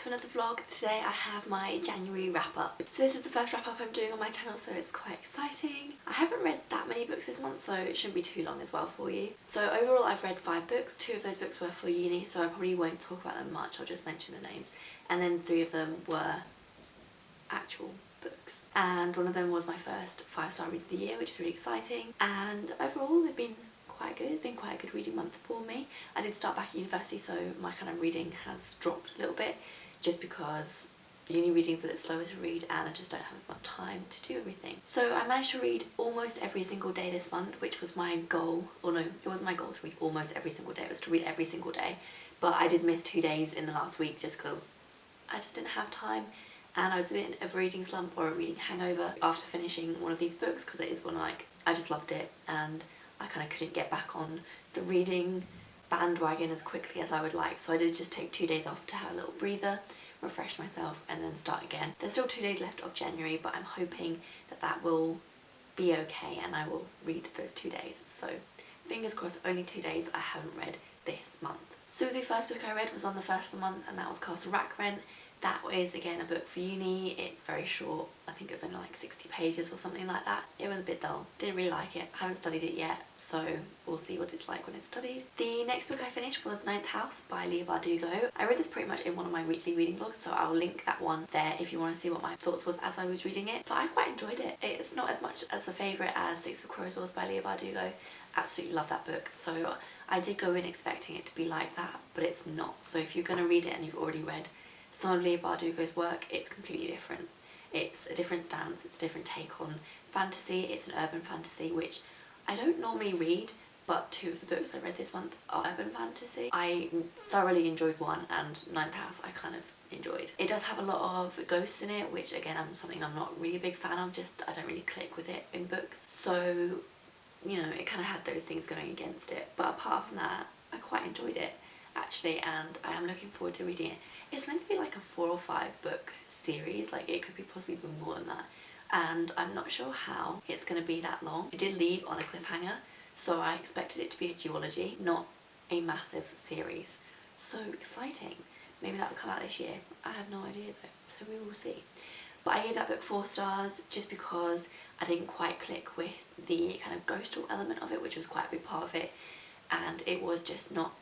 to another vlog. Today I have my January wrap up. So this is the first wrap up I'm doing on my channel, so it's quite exciting. I haven't read that many books this month, so it shouldn't be too long as well for you. So overall I've read 5 books. 2 of those books were for uni, so I probably won't talk about them much, I'll just mention the names. And then 3 of them were actual books. And one of them was my first 5-star read of the year, which is really exciting. And overall they've been quite good. It's been quite a good reading month for me. I did start back at university, so my kind of reading has dropped a little bit just because uni reading's a bit slower to read and I just don't have as much time to do everything. So I managed to read almost every single day this month, which was my goal. Or no, it wasn't my goal to read almost every single day, it was to read every single day. But I did miss 2 days in the last week just because I just didn't have time. And I was a bit of a reading slump or a reading hangover after finishing one of these books, because it is one I just loved it and I kind of couldn't get back on the reading bandwagon as quickly as I would like. So I did just take 2 days off to have a little breather, refresh myself and then start again. There's still 2 days left of January, but I'm hoping that that will be okay and I will read those 2 days. So fingers crossed, only 2 days I haven't read this month. So the first book I read was on the 1st of the month, and that was Castle Rackrent. That is again a book for uni. It's very short. I think it was only like 60 pages or something like that. It was a bit dull. Didn't really like it. Haven't studied it yet, so we'll see what it's like when it's studied. The next book I finished was Ninth House by Leigh Bardugo. I read this pretty much in one of my weekly reading vlogs, so I'll link that one there if you want to see what my thoughts was as I was reading it. But I quite enjoyed it. It's not as much as a favourite as Six of Crows was by Leigh Bardugo. Absolutely love that book. So I did go in expecting it to be like that, but it's not. So if you're going to read it and you've already read some of Leigh Bardugo's work, it's completely different. It's a different stance, it's a different take on fantasy. It's an urban fantasy, which I don't normally read, but 2 of the books I read this month are urban fantasy. I thoroughly enjoyed one, and Ninth House I kind of enjoyed. It does have a lot of ghosts in it, which again something I'm not really a big fan of, just I don't really click with it in books. So, you know, it kind of had those things going against it. But apart from that, I quite enjoyed it actually, and I am looking forward to reading it. It's meant to be like a 4 or 5 book series, like it could be possibly more than that, and I'm not sure how it's going to be that long. It did leave on a cliffhanger, so I expected it to be a duology, not a massive series. So exciting. Maybe that will come out this year. I have no idea though, so we will see. But I gave that book 4 stars just because I didn't quite click with the kind of ghostal element of it, which was quite a big part of it, and it was just not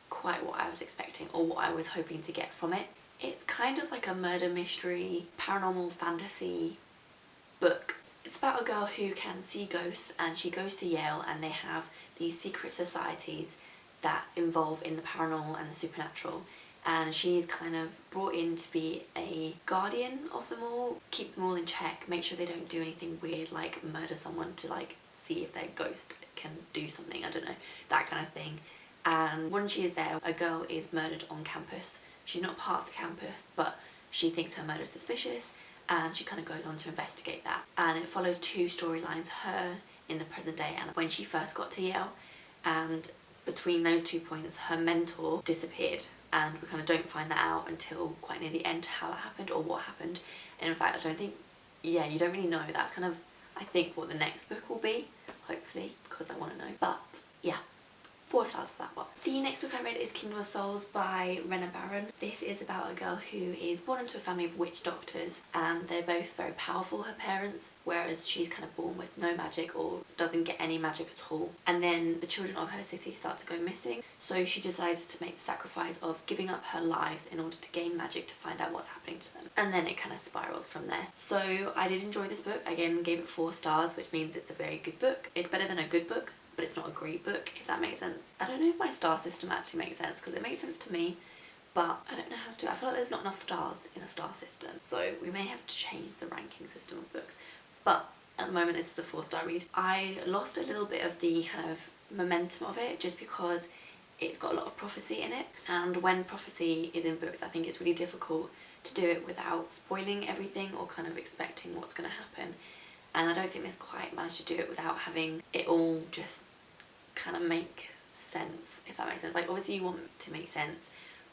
quite what I was expecting or what I was hoping to get from it. It's kind of like a murder mystery, paranormal fantasy book. It's about a girl who can see ghosts, and she goes to Yale and they have these secret societies that involve in the paranormal and the supernatural, and she's kind of brought in to be a guardian of them all, keep them all in check, make sure they don't do anything weird like murder someone to like see if their ghost can do something, I don't know, that kind of thing. And when she is there, a girl is murdered on campus. She's not part of the campus, but she thinks her murder is suspicious, and she kind of goes on to investigate that. And it follows 2 storylines, her in the present day and when she first got to Yale. And between those 2 points, her mentor disappeared, and we kind of don't find that out until quite near the end how that happened or what happened. And in fact, I don't think, yeah, you don't really know. That's kind of, I think, what the next book will be, hopefully, because I want to know. But yeah, 4 stars for that one. The next book I read is Kingdom of Souls by Rena Barron. This is about a girl who is born into a family of witch doctors, and they're both very powerful, her parents, whereas she's kind of born with no magic or doesn't get any magic at all. And then the children of her city start to go missing, so she decides to make the sacrifice of giving up her lives in order to gain magic to find out what's happening to them. And then it kind of spirals from there. So I did enjoy this book. Again, gave it 4 stars, which means it's a very good book. It's better than a good book, but it's not a great book, if that makes sense. I don't know if my star system actually makes sense, because it makes sense to me, but I don't know how to do it. I feel like there's not enough stars in a star system, so we may have to change the ranking system of books. But at the moment, this is a 4-star read. I lost a little bit of the kind of momentum of it just because it's got a lot of prophecy in it, and when prophecy is in books, I think it's really difficult to do it without spoiling everything or kind of expecting what's going to happen. And I don't think this quite managed to do it without having it all just kind of make sense, if that makes sense. Like, obviously you want it to make sense,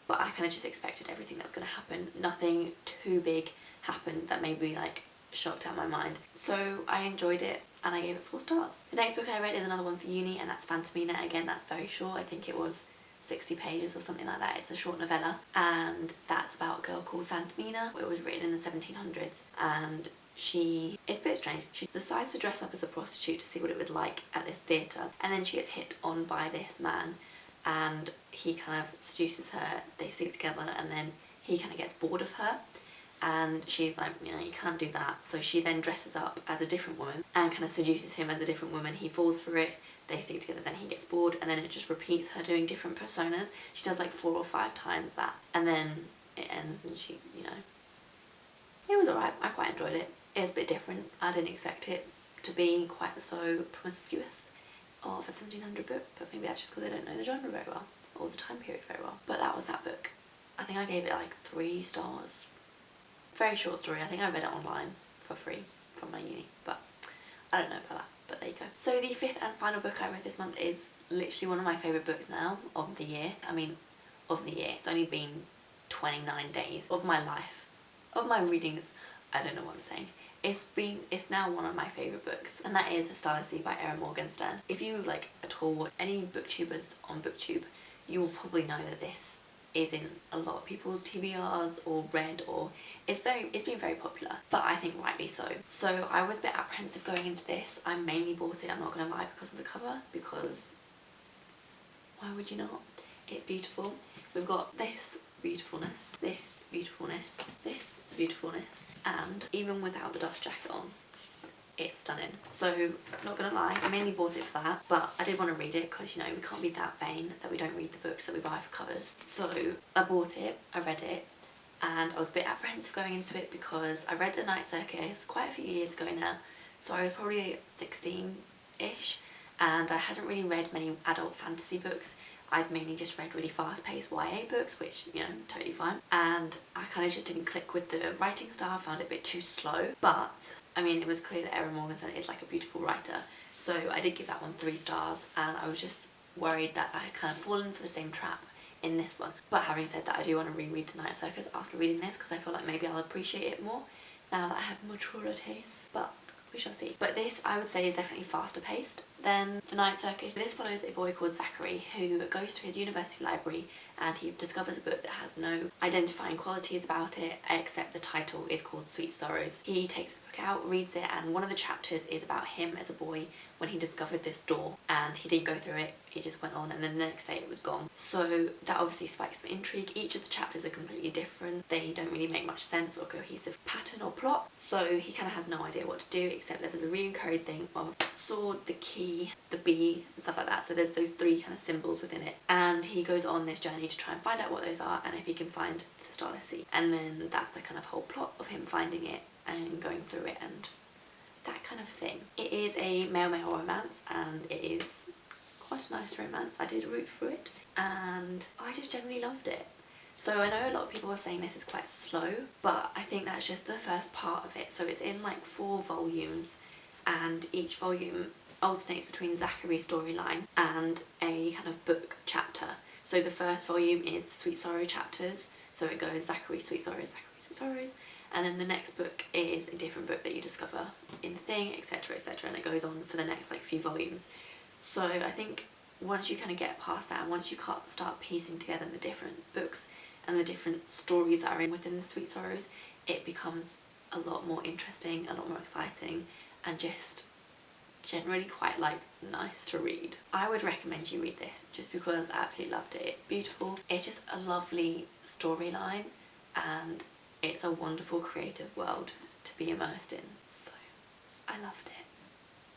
but I kind of just expected everything that was going to happen. Nothing too big happened that made me like shocked out my mind. So I enjoyed it and I gave it 4 stars. The next book I read is another one for uni, and that's Phantomina. Again, that's very short. I think it was 60 pages or something like that. It's a short novella, and that's about a girl called Fantamina. It was written in the 1700s, and it's a bit strange. She decides to dress up as a prostitute to see what it was like at this theatre, and then she gets hit on by this man, and he kind of seduces her. They sleep together, and then he kind of gets bored of her, and she's like, you know, you can't do that. So she then dresses up as a different woman and kind of seduces him as a different woman. He falls for it. They sleep together, then he gets bored, and then it just repeats her doing different personas. She does like 4 or 5 times that, and then it ends, and she, you know, it was alright. I quite enjoyed it. It was a bit different. I didn't expect it to be quite so promiscuous of a 1700 book, but maybe that's just because I don't know the genre very well, or the time period very well. But that was that book. I think I gave it like 3 stars. Very short story. I think I read it online for free from my uni, but I don't know about that. But there you go. So the 5th and final book I read this month is literally one of my favourite books now of the year. I mean, of the year. It's only been 29 days of my life, of my readings. I don't know what I'm saying. It's now one of my favourite books, and that is The Starless Sea by Erin Morgenstern. If you like at all watch any booktubers on booktube, you will probably know that this is in a lot of people's TBRs or read, or it's been very popular, but I think rightly so. So I was a bit apprehensive going into this. I mainly bought it, I'm not going to lie, because of the cover, because why would you not? It's beautiful. We've got this beautifulness, this beautifulness, this beautifulness, and even without the dust jacket on, it's stunning. So not gonna lie, I mainly bought it for that, but I did want to read it because, you know, we can't be that vain that we don't read the books that we buy for covers. So I bought it, I read it, and I was a bit apprehensive going into it because I read The Night Circus quite a few years ago now, so I was probably 16-ish, and I hadn't really read many adult fantasy books. I'd mainly just read really fast-paced YA books, which, you know, totally fine. And I kind of just didn't click with the writing style. I found it a bit too slow. But, I mean, it was clear that Erin Morgenstern is like a beautiful writer. So I did give that one 3 stars, and I was just worried that I had kind of fallen for the same trap in this one. But having said that, I do want to reread The Night Circus after reading this, because I feel like maybe I'll appreciate it more now that I have maturer tastes. But we shall see. But this, I would say, is definitely faster paced than The Night Circus. This follows a boy called Zachary who goes to his university library, and he discovers a book that has no identifying qualities about it except the title is called Sweet Sorrows. He takes the book out, reads it, and one of the chapters is about him as a boy when he discovered this door, and he didn't go through it, he just went on, and then the next day it was gone. So that obviously spikes some intrigue. Each of the chapters are completely different. They don't really make much sense or cohesive pattern or plot, so he kind of has no idea what to do, except that there's a reoccurring thing of sword, the key, the bee, and stuff like that. So there's those 3 kind of symbols within it, and he goes on this journey to try and find out what those are, and if he can find the Starless Sea. And then that's the kind of whole plot of him finding it and going through it and that kind of thing. It is a male-male romance, and it is quite a nice romance. I did root through it, and I just generally loved it. So I know a lot of people are saying this is quite slow, but I think that's just the first part of it. So it's in like 4 volumes, and each volume alternates between Zachary's storyline and a kind of book chapter. So the first volume is the Sweet Sorrow chapters, so it goes Zachary, Sweet Sorrows, Zachary, Sweet Sorrows, and then the next book is a different book that you discover in the thing, etc, etc, and it goes on for the next like few volumes. So I think once you kind of get past that, and once you start piecing together the different books and the different stories that are within the Sweet Sorrows, it becomes a lot more interesting, a lot more exciting, and just generally quite like nice to read. I would recommend you read this just because I absolutely loved it. It's beautiful, it's just a lovely storyline, and it's a wonderful creative world to be immersed in. So I loved it.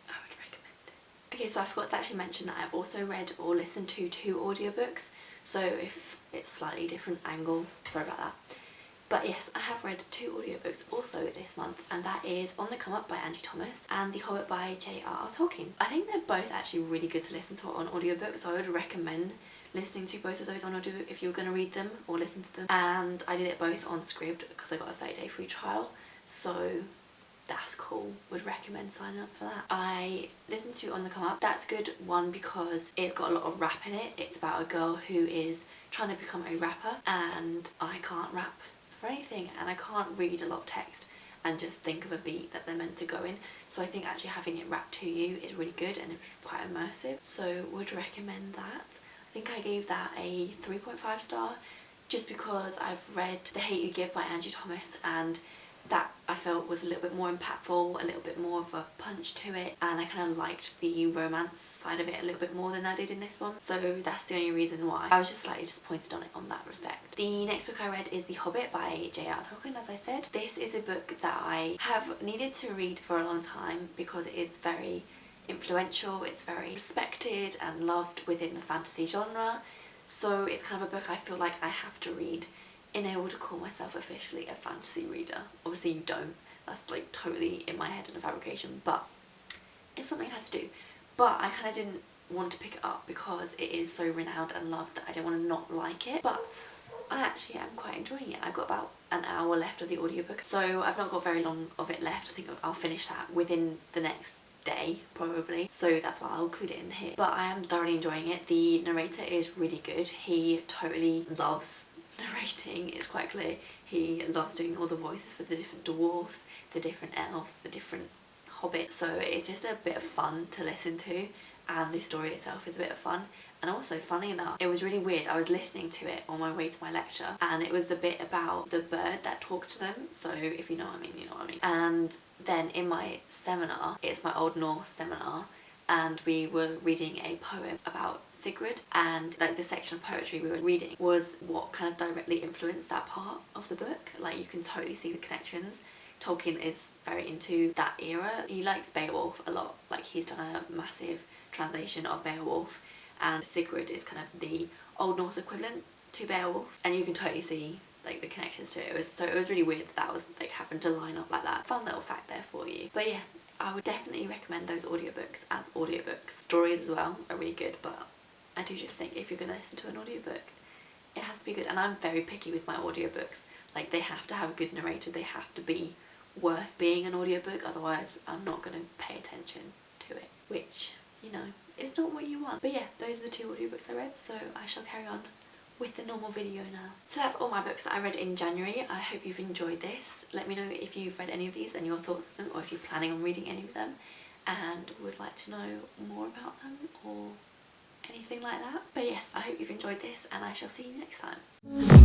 I would recommend it. Okay, so I forgot to actually mention that I've also read or listened to 2 audiobooks, so if it's slightly different angle, sorry about that. But yes, I have read 2 audiobooks also this month, and that is On the Come Up by Angie Thomas and The Hobbit by J.R.R. Tolkien. I think they're both actually really good to listen to on audiobook, so I would recommend listening to both of those on audiobook if you're going to read them or listen to them. And I did it both on Scribd because I got a 30-day free trial, so that's cool. Would recommend signing up for that. I listened to On the Come Up. That's good, one, because it's got a lot of rap in it. It's about a girl who is trying to become a rapper, and I can't rap for anything, and I can't read a lot of text and just think of a beat that they're meant to go in, so I think actually having it rapped to you is really good, and it's quite immersive, so would recommend that. I think I gave that a 3.5 star just because I've read The Hate You Give by Angie Thomas, and that I felt was a little bit more impactful, a little bit more of a punch to it, and I kind of liked the romance side of it a little bit more than I did in this one. So that's the only reason why. I was just slightly disappointed on it on that respect. The next book I read is The Hobbit by J.R. Tolkien, as I said. This is a book that I have needed to read for a long time because it is very influential, it's very respected and loved within the fantasy genre. So it's kind of a book I feel like I have to read in order to call myself officially a fantasy reader. Obviously you don't, that's like totally in my head and a fabrication, but it's something I had to do. But I kind of didn't want to pick it up because it is so renowned and loved that I don't want to not like it. But I actually am quite enjoying it. I've got about an hour left of the audiobook, so I've not got very long of it left. I think I'll finish that within the next day probably, so that's why I'll include it in here. But I am thoroughly enjoying it. The narrator is really good. He totally loves narrating, it's quite clear. He loves doing all the voices for the different dwarves, the different elves, the different hobbits, so it's just a bit of fun to listen to, and the story itself is a bit of fun. And also, funny enough, it was really weird, I was listening to it on my way to my lecture, and it was the bit about the bird that talks to them, so if you know what I mean, you know what I mean. And then in my seminar, it's my Old Norse seminar, and we were reading a poem about Sigrid, and like the section of poetry we were reading was what kind of directly influenced that part of the book. Like you can totally see the connections. Tolkien is very into that era. He likes Beowulf a lot, like he's done a massive translation of Beowulf, and Sigrid is kind of the Old Norse equivalent to Beowulf, and you can totally see like the connections to it. It was really weird that was like happened to line up like that. Fun little fact there for you. But yeah, I would definitely recommend those audiobooks as audiobooks. Stories as well are really good, but I do just think if you're going to listen to an audiobook, it has to be good. And I'm very picky with my audiobooks. Like they have to have a good narrator, they have to be worth being an audiobook, otherwise I'm not going to pay attention to it, which, you know, is not what you want. But yeah, those are the 2 audiobooks I read, so I shall carry on with the normal video now. So that's all my books that I read in January. I hope you've enjoyed this. Let me know if you've read any of these and your thoughts of them, or if you're planning on reading any of them and would like to know more about them or anything like that. But yes, I hope you've enjoyed this, and I shall see you next time.